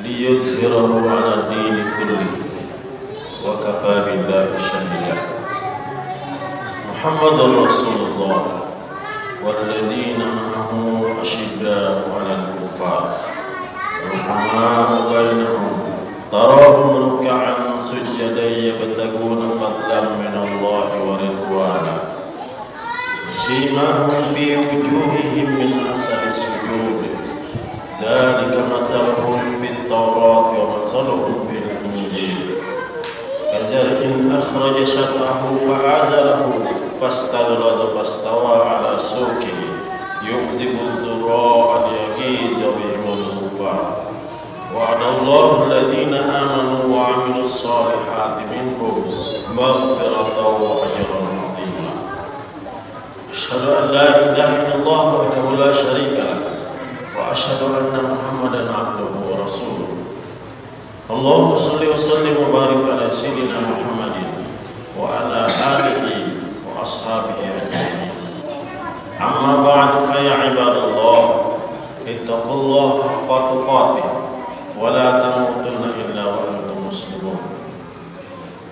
ليظهره على الدين كله وكفى بالله شهيدا. محمد رسول الله والذين معه أشداء على الكفار رحماء بينهم تراهم ركعا سجدا يبتغون فضلا من الله ورضوانا سيماهم في وجوههم من أثر السجود ذلك مثلهم في التوراة ومثلهم في الإنجيل كزرع أخرج شطأه فآزره فاستغلظ فاستوى على سوقه يعجب الضراء ليغيظ بهم الكفار وعد الله الذين آمنوا وعملوا الصالحات منهم مغفرة وأجرا عظيما. أشهد أن لا إله إلا الله وحده لا شريك له وأشهد أن محمدا عبده ورسوله. اللهم صل وسلم وبارك على سيدنا محمد وعلى آله وأصحابه أجمعين. أما بعد فيا عباد الله اتقوا الله حق تقاته ولا تموتن إلا وأنتم مسلمون.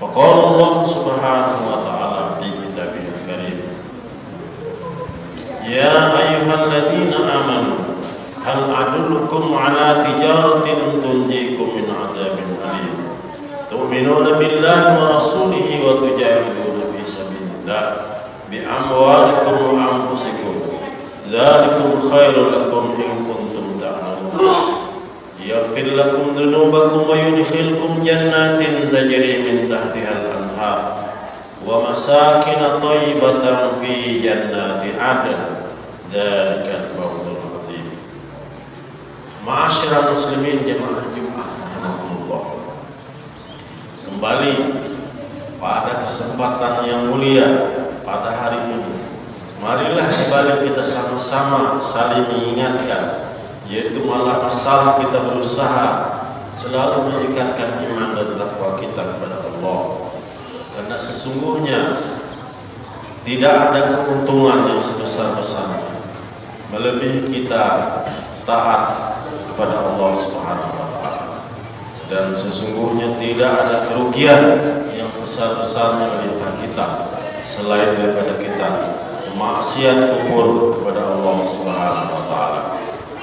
وقال الله سبحانه وتعالى في كتابه الكريم يا أيها الذين آمنوا هل أدلكم على تجارة تنجيكم من عذاب أليم تؤمنون بالله ورسوله وتجاهدون في سبيل الله بأموالكم وأنفسكم ذلكم خير لكم إن كنتم تعلمون يغفر لكم ذنوبكم ويدخلكم جنات تجري من تحتها الأنهار ومساكن طيبة في جنات عدن ذلك الفوز العظيم. Ma'asyiral muslimin jamaah Jumat rahimakumullah. Kembali pada kesempatan yang mulia pada hari ini, marilah kembali kita sama-sama saling mengingatkan, yaitu masalah kita berusaha selalu meningkatkan iman dan takwa kita kepada Allah. Karena sesungguhnya tidak ada keuntungan yang sebesar-besarnya melebihi kita taat kepada Allah Subhanahu wa taala. Dan sesungguhnya tidak ada kerugian yang besar-besarnya menimpa kita selain daripada kita maksiat kufur kepada Allah Subhanahu wa taala.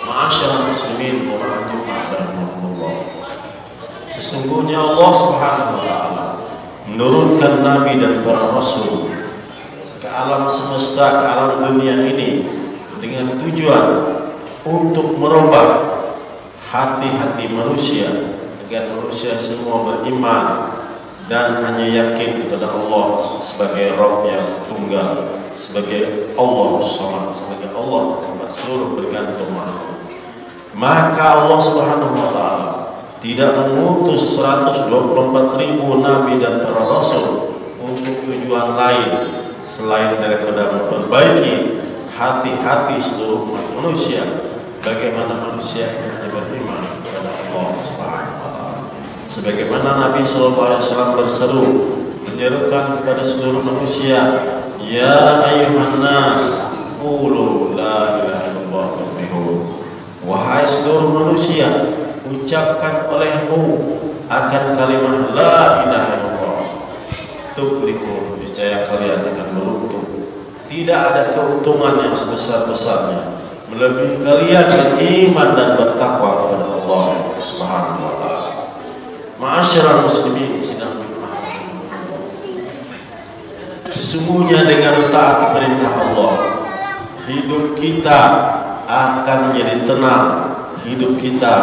Ma'asyiral muslimin wa rahmatullah. Sesungguhnya Allah Subhanahu wa taala menurunkan nabi dan para rasul ke alam semesta, ke alam dunia ini dengan tujuan untuk merubah hati-hati manusia agar manusia semua beriman dan hanya yakin kepada Allah sebagai Rabb yang tunggal, sebagai Allah Samad, sebagai Allah tempat seluruh bergantung makhluk. Maka Allah Subhanahu wa taala tidak mengutus 124.000 nabi dan para rasul untuk tujuan lain selain daripada memperbaiki hati-hati seluruh manusia, bagaimana manusia yang beriman kepada Allah Subhanahu wa taala. Sebagaimana Nabi sallallahu alaihi wasallam berseru menyerukan kepada seluruh manusia, ya ayyuhan nas qulu la ilaha illallah tuflihun. Wahai seluruh manusia, ucapkan olehmu akan kalimat la ilaha illallah tuflihun, niscaya kalian akan beruntung. Tidak ada keuntungan yang sebesar-besarnya melebihi kalian beriman dan bertakwa kepada Allah Subhanahu wa taala. Ma'asyiral muslimin sidang Jumat. Sesungguhnya dengan taat perintah Allah, hidup kita akan menjadi tenang, hidup kita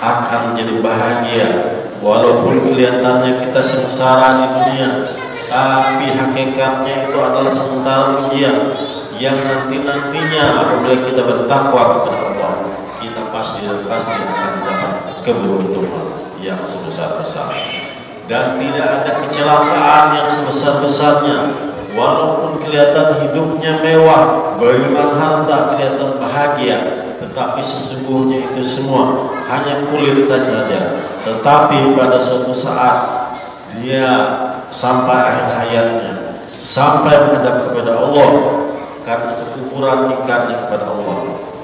akan menjadi bahagia. Walaupun kelihatannya kita sengsara di dunia, tapi hakikatnya itu adalah sementara ujian yang nantinya apabila kita bertakwa kepada Allah, kita pasti akan mendapat keberuntungan yang sebesar-besarnya. Dan tidak ada kecelakaan yang sebesar-besarnya. Walaupun kelihatan hidupnya mewah, beriman harta, kelihatan bahagia, tetapi sesungguhnya itu semua hanya kulit saja. Tetapi pada suatu saat dia sampai akhir hayatnya, sampai menghadap kepada Allah, karena kekufuran ikatnya kepada Allah,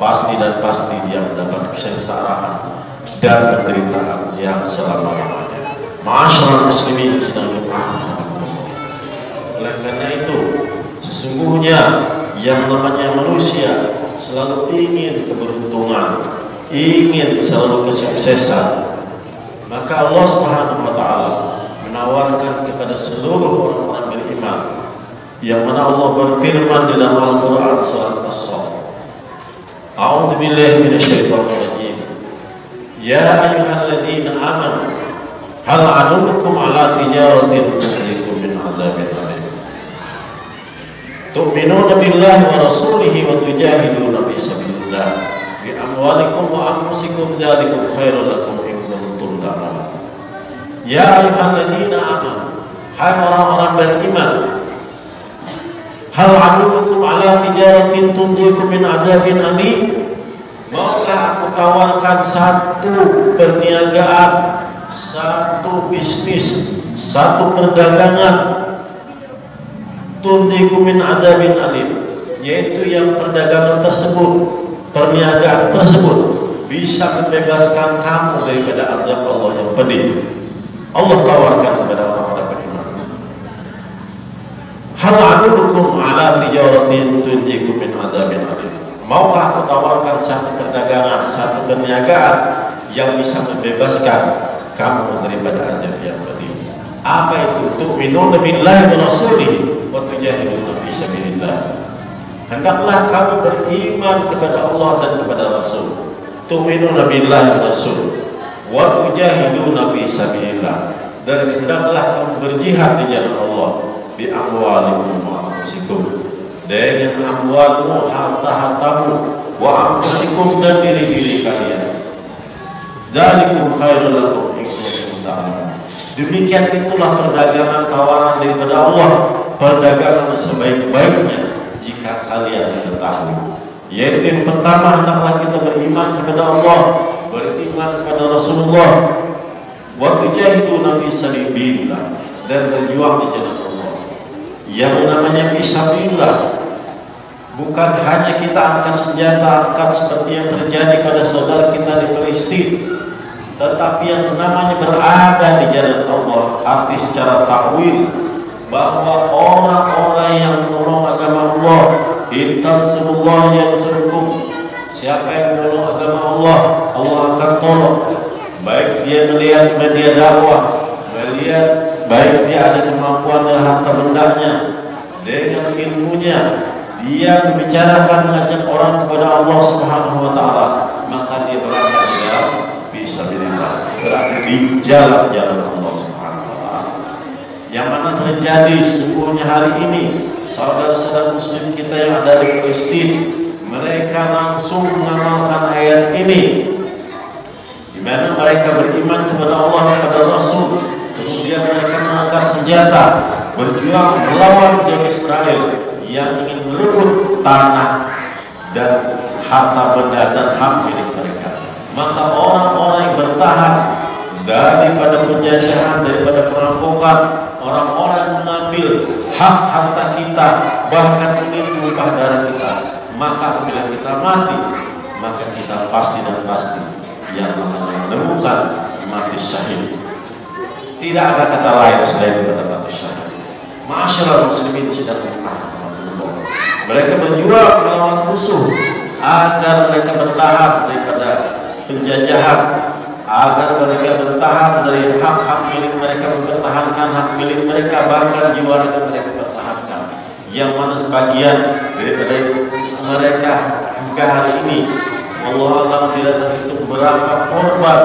pasti dan pasti dia mendapat kesengsaraan dan penderitaan yang selama-lamanya. Ma'asyiral muslimin sedang dirahmati. Oleh karena itu, sesungguhnya yang namanya manusia selalu ingin keberuntungan, ingin selalu kesuksesan. Maka Allah Subhanahu wa taala menawarkan kepada seluruh orang-orang beriman, yang mana Allah berfirman di dalam Al-Qur'an surat As-Saff. A'udzu billahi minasyaitonir rajim. Ya ayyuhalladzina amanu hal adullukum ala tijaratin tunjikum min adzabin alim. Tu'minuna billahi wa rasulihi wa tujahiduna fi sabilillah bi amwalikum wa anfusikum dzalikum khairul lakum in kuntum ta'lamun. Ya ayyuhalladzina amanu, hai orang-orang beriman, hal adullukum ala tijaratin tunjikum min adzabin alim. Maukah aku tawarkan satu perniagaan, satu bisnis, satu perdagangan, tunjikum min adzabin alim, yaitu yang perdagangan tersebut, perniagaan tersebut bisa membebaskan kamu daripada azab Allah yang pedih. Allah tawarkan kepada orang-orang beriman. Hal adullukum ala tijaratin tunjikum min adzabin alim. Maukah aku tawarkan satu perdagangan, satu perniagaan yang bisa membebaskan kamu daripada azab yang pedih. Apa itu? Tu'minuna billahi wa rasulihi wa tujahiduna fi sabilillah. Hendaklah kamu beriman kepada Allah dan kepada Rasul. Tu'minuna billahi wa rasul wa tujahiduna fi sabilillah. Dan hendaklah kamu berjihad di jalan Allah bi amwalikum wa anfusikum, dengan amwalmu, harta-hartamu, wa anfusikum, dan diri-diri kalian. Dzalikum khairul lakum in kuntum ta'lamun. Demikian itulah perdagangan tawaran daripada Allah, perdagangan sebaik-baiknya jika kalian mengetahui. Yaitu yang pertama, hendaklah kita beriman kepada Allah, beriman kepada Rasulullah, wa tujahiduna fi sabilillah, dan berjuang di jalan Allah. Yang namanya fi sabilillah bukan hanya kita angkat senjata, angkat seperti yang terjadi pada saudara kita di Palestina, tetapi yang namanya berada di jalan Allah, arti secara takwil bahwa orang-orang yang menolong agama Allah, intansurullah yansurkum, siapa yang menolong agama Allah, Allah akan tolong. Baik dia melihat media dakwah, melihat baik dia ada kemampuan dan harta bendanya, dengan ilmunya dia membicarakan, mengajak orang kepada Allah Subhanahu wa taala, maka dia berada di dalam fisabilillah, berada di jalan-jalan Allah Subhanahu wa taala. Yang mana terjadi sesungguhnya hari ini, saudara-saudara muslim kita yang ada di Palestina, mereka langsung mengamalkan ayat ini, di mana mereka beriman kepada Allah dan kepada Rasul, kemudian mereka mengangkat senjata berjuang melawan jemaah Israel yang ingin merebut tanah dan harta benda dan hak milik mereka. Maka orang-orang yang bertahan daripada penjajahan, daripada perampokan, orang-orang yang mengambil hak harta kita, bahkan ingin mengubah darah kita, maka apabila kita mati, maka kita pasti dan pasti yang menemukan mati syahid. Tidak ada kata lain selain mati syahid. Ma'asyiral muslimin sedang mereka berjuang melawan musuh agar mereka bertahan daripada penjajahan, agar mereka bertahan dari hak-hak milik mereka, mempertahankan hak milik mereka, bahkan jiwa mereka pertahankan. Yang mana sebagian daripada mereka hingga hari ini Allah alam tidak terhitung berapa korban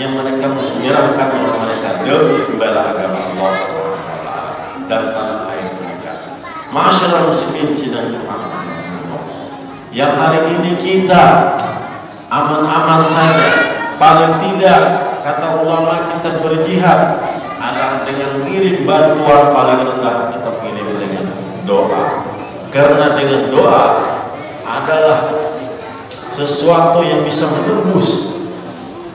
yang mereka menyerahkan oleh mereka demi membela agama Allah dan tanah air mereka. Ma'asyiral muslimin sidang yang hari ini kita aman-aman saja, paling tidak kata ulama kita berjihad adalah dengan mengirim bantuan, paling rendah kita mengirim dengan doa, karena dengan doa adalah sesuatu yang bisa menembus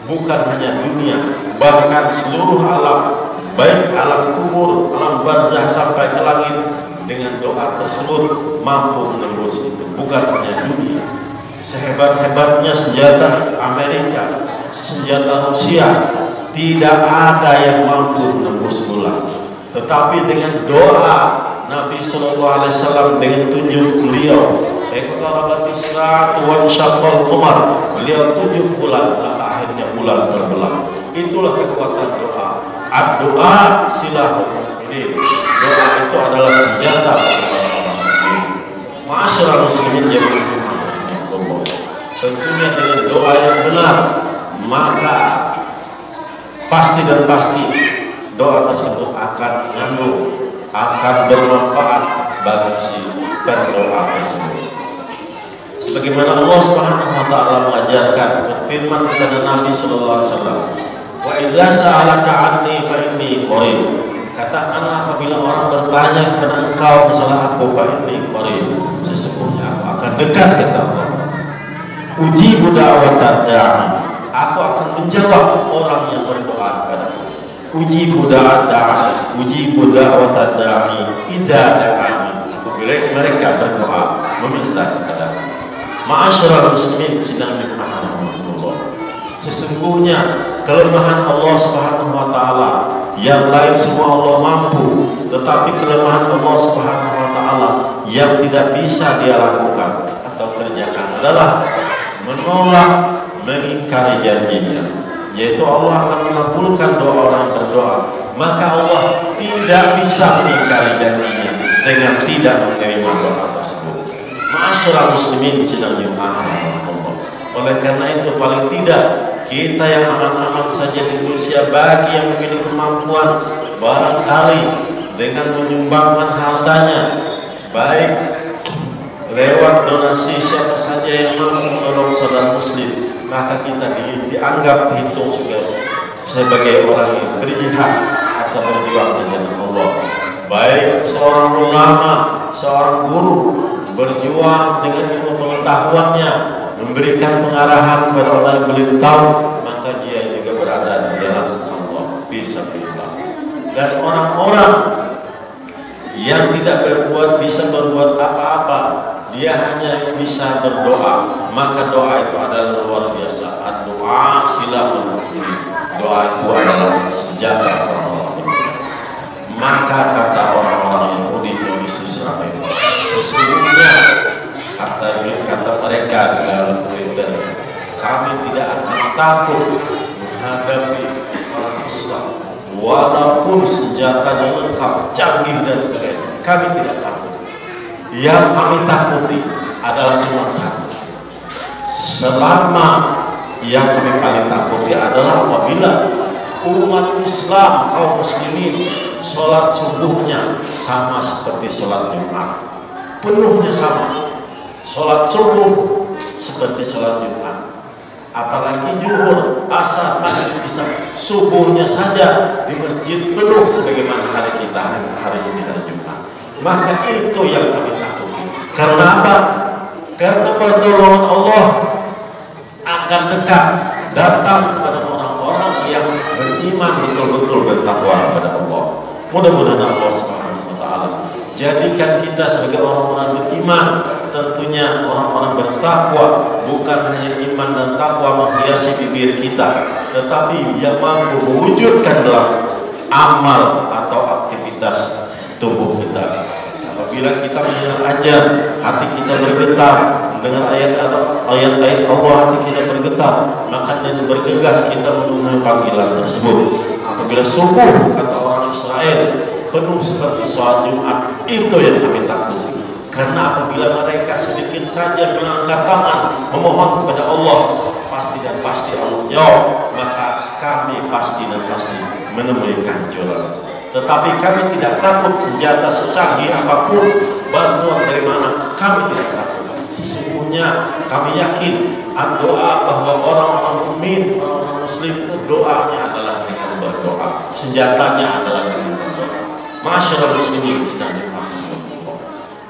bukan hanya dunia, bahkan seluruh alam, baik alam kubur, alam barzah sampai ke langit. Dengan doa tersebut mampu menembus itu, bukan hanya dunia. Sehebat-hebatnya senjata Amerika, senjata Rusia, tidak ada yang mampu menembus bulan. Tetapi dengan doa Nabi Sallallahu Alaihi Wasallam, dengan tunjuk beliau, iqtarabatis saatu wa insyaqqal qamar, beliau tunjuk bulan, maka akhirnya bulan terbelah. Itulah kekuatan doa. Doa silahul mu'minin. Doa itu adalah senjata orang-orang mukmin. Ma'asyiral muslimin jami'an. Tentunya dengan doa yang benar, maka pasti dan pasti doa tersebut akan nyambung, akan bermanfaat bagi si berdoa tersebut. Sebagaimana Allah Subhanahu wa taala mengajarkan, berfirman kepada Nabi sallallahu alaihi wasallam, "Wa idza sa'alaka 'anni fa inni qarib." Katakanlah apabila orang bertanya kepada engkau masalah aku, fa inni qarib, sesungguhnya aku akan dekat, kata Allah. Ujibu da'watad da'i, aku akan menjawab orang yang berdoa kepadaku. Ujibu da'watad da'i idza da'ani, apabila mereka berdoa meminta kepadaku. Ma'asyiral muslimin sedang dirahmati, sesungguhnya kelemahan Allah Subhanahu wa taala, yang lain semua Allah mampu, tetapi kelemahan Allah Subhanahu wa taala yang tidak bisa dia lakukan atau kerjakan adalah menolak, mengingkari janjinya, yaitu Allah akan mengabulkan doa orang yang berdoa. Maka Allah tidak bisa mengingkari janjinya dengan tidak menerima doa tersebut. Ma'asyiral muslimin sedang dirahmati Allah. Oleh karena itu, paling tidak kita yang aman-aman saja di Indonesia, bagi yang memiliki kemampuan, barangkali dengan menyumbangkan hartanya, baik lewat donasi siapa saja yang mampu menolong saudara muslim, maka kita dianggap hitung sebagai orang yang berjihad atau berjuang dengan Allah. Baik seorang ulama, seorang guru berjuang dengan ilmu pengetahuannya, memberikan pengarahan kepada orang yang belum tahu, maka dia juga berada di dalam Allah fisabilillah. Dan orang-orang yang tidak bisa berbuat apa-apa, dia hanya bisa berdoa, maka doa itu adalah luar biasa. Doa silahul mu'minin, doa itu adalah senjata orang-orang. Maka kata orang-orang Yahudi di Israel, sesungguhnya kata mereka di dalam Twitter, kami tidak akan takut menghadapi orang Islam walaupun senjatanya lengkap, canggih dan sebagainya. Kami tidak takut. Yang kami takuti adalah cuma satu. Selama yang kami paling takuti adalah apabila umat Islam, kaum muslimin, sholat subuhnya sama seperti sholat Jumat, penuhnya sama. Sholat subuh seperti sholat Jumat, apalagi zuhur, asar, maghrib, isya, subuhnya saja di masjid penuh sebagaimana hari kita hari ini hari Jumat. Maka itu yang kami takuti. Karena apa? Karena pertolongan Allah akan dekat datang kepada orang-orang yang beriman, betul-betul bertakwa kepada Allah. Mudah-mudahan Allah Subhanahu wa taala jadikan kita sebagai orang-orang beriman, tentunya orang-orang bertakwa, bukan hanya iman dan takwa menghiasi bibir kita, tetapi yang mampu mewujudkan dalam amal atau aktivitas tubuh kita. Apabila kita mendengar ajar, hati kita bergetar, mendengar ayat-ayat Allah, hati kita bergetar, maka jadi bergegas kita memenuhi panggilan tersebut. Apabila subuh, kata orang Israel, penuh seperti sholat Jumat, itu yang kami takuti. Karena apabila mereka sedikit saja mengangkat tangan memohon kepada Allah, pasti dan pasti Allah jawab, maka kami pasti dan pasti menemui kehancuran. Tetapi kami tidak takut senjata secanggih apapun, bantuan dari mana, kami tidak takut. Sesungguhnya kami yakin doa bahwa orang-orang mukmin, orang muslim itu doanya adalah dengan berdoa, senjatanya adalah dengan berdoa. Masyaallah muslimin sedang dipakai.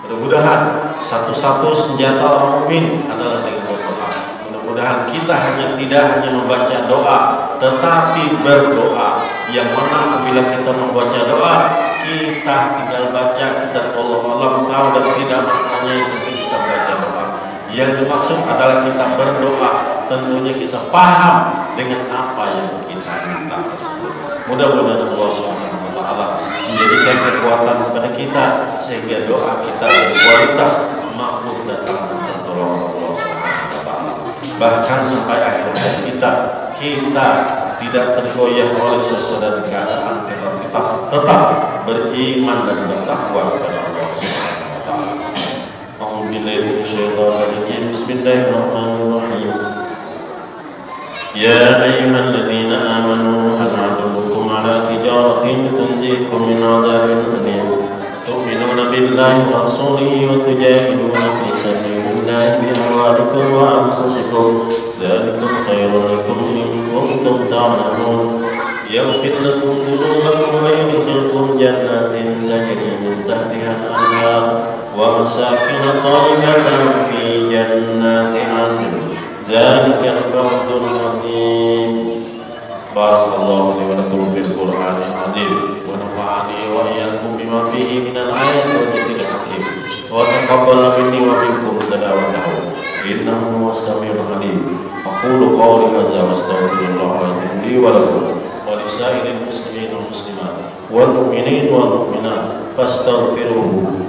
Mudah-mudahan satu-satu senjata orang mukmin adalah dengan berdoa. Mudah-mudahan kita tidak hanya membaca doa, tetapi berdoa. Yang mana apabila kita membaca doa, kita tinggal baca, kita Allah tahu dan tidak maknanya itu kita baca doa. Yang dimaksud adalah kita berdoa, tentunya kita paham dengan apa yang kita minta tersebut. Mudah-mudahan Allah Subhanahu wa taala menjadikan kekuatan kepada kita sehingga doa kita berkualitas, makbul datang dan tertolong Allah Subhanahu wa taala. Bahkan sampai akhir hayat kita tidak tergoyah oleh suasana dan keadaan, kita tetap beriman dan bertakwa kepada Allah Subhanahu wa taala. A'udzubillahi minasyaitonir rajim. Bismillahirrahmanirrahim. Ya ayyuhalladzina amanu hal adullukum ala tijaratin tunjikum min 'adzabin alim. Tu'minuna billahi wa rasulihi wa tujahiduna fi sabilillahi bi amwalikum wa anfusikum. Dzalikum khairun lakum in kuntum ta'lamun. Yaghfir lakum dhunubakum wa yudkhilkum jannatin tajri min tahtiha al-anhar wa masakin thayyibatan fi jannati 'adn. Dzalikal fawzul 'azim. Barakallahu li wa lakum bil Qur'anil 'azim wa nafa'ani wa iyyakum bima fihi minal ayati wa dzikril hakim. Wa taqabbal minni wa minkum tilawatahu innahu huwas samiul 'alim. Aqulu qawli hadza wa astaghfirullaha li wa lakum wa lisa'iril muslimin wal muslimat wal mu'minin wal mu'minat fastaghfiruhu